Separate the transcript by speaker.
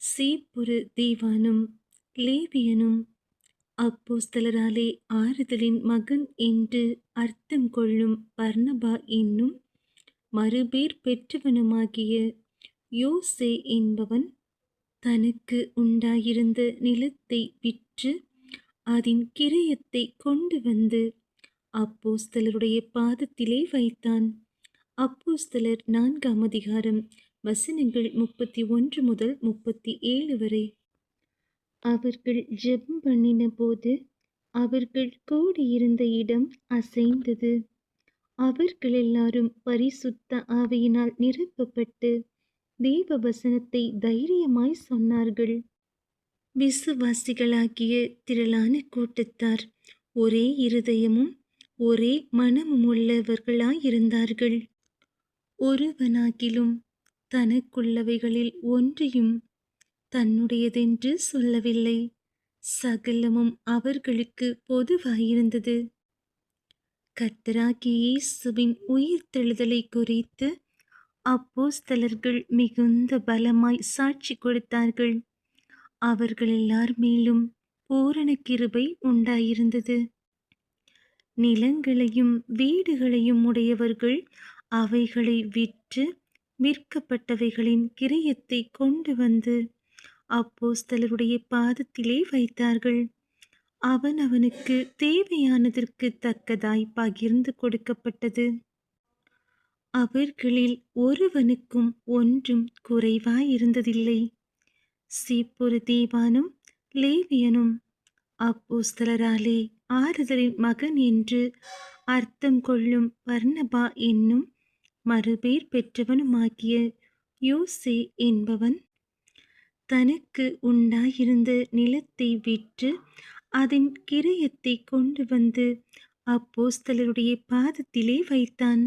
Speaker 1: சீப்புரு தீவானும் லேவியனும் அப்போஸ்தலராலே ஆறுதலின் மகன் என்று அர்த்தம் கொள்ளும் பர்னபா என்னும் மறுபேர் பெற்றவனுமாகிய யோசே என்பவன் தனக்கு உண்டாயிருந்த நிலத்தை விற்று அதன் கிரயத்தை கொண்டு வந்து அப்போஸ்தலருடைய பாதத்திலே வைத்தான். அப்போஸ்தலர் 4ஆம் அதிகாரம் வசனங்கள் 31 முதல் 37 வரை. அவர்கள் ஜெபம் பண்ணின போது அவர்கள் கூடியிருந்த இடம் அசைந்தது. அவர்கள் எல்லாரும் பரிசுத்த ஆவியினால் நிரப்பப்பட்டு தேவ வசனத்தை தைரியமாய் சொன்னார்கள். விசுவாசிகளாகிய திரளான கூட்டத்தார் ஒரே இருதயமும் ஒரே மனமும் உள்ளவர்களாயிருந்தார்கள். ஒருவனாகிலும் தனக்குள்ளவைகளில் ஒன்றையும் தன்னுடையதென்று சொல்லவில்லை. சகலமும் அவர்களுக்கு பொதுவாயிருந்தது. கர்த்தராகிய இயேசுவின் உயிர்த்தெழுதலை குறித்து அப்போஸ்தலர்கள் மிகுந்த பலமாய் சாட்சி கொடுத்தார்கள். அவர்கள் எல்லார் மேலும் பூரண கிருபை உண்டாயிருந்தது. நிலங்களையும் வீடுகளையும் உடையவர்கள் அவைகளை விற்று விற்கப்பட்டவைகளின் கிரயத்தை கொண்டு வந்து அப்போஸ்தலருடைய பாதத்திலே வைத்தார்கள். அவனவனுக்கு தேவையானதற்கு தக்கதாய் பகிர்ந்து கொடுக்கப்பட்டது. அவர்களில் ஒருவனுக்கும் ஒன்றும் குறைவாயிருந்ததில்லை. சீப்புரு தீவானும் லேவியனும் அப்போஸ்தலராலே ஆறுதலின் மகன் என்று அர்த்தம் கொள்ளும் பர்னபா என்னும் மறுபேர் பெற்றவனுமாகிய யோசே என்பவன் தனக்கு உண்டாயிருந்த நிலத்தை விற்று அதன் கிரயத்தை கொண்டு வந்து அப்போஸ்தலருடைய பாதத்திலே வைத்தான்.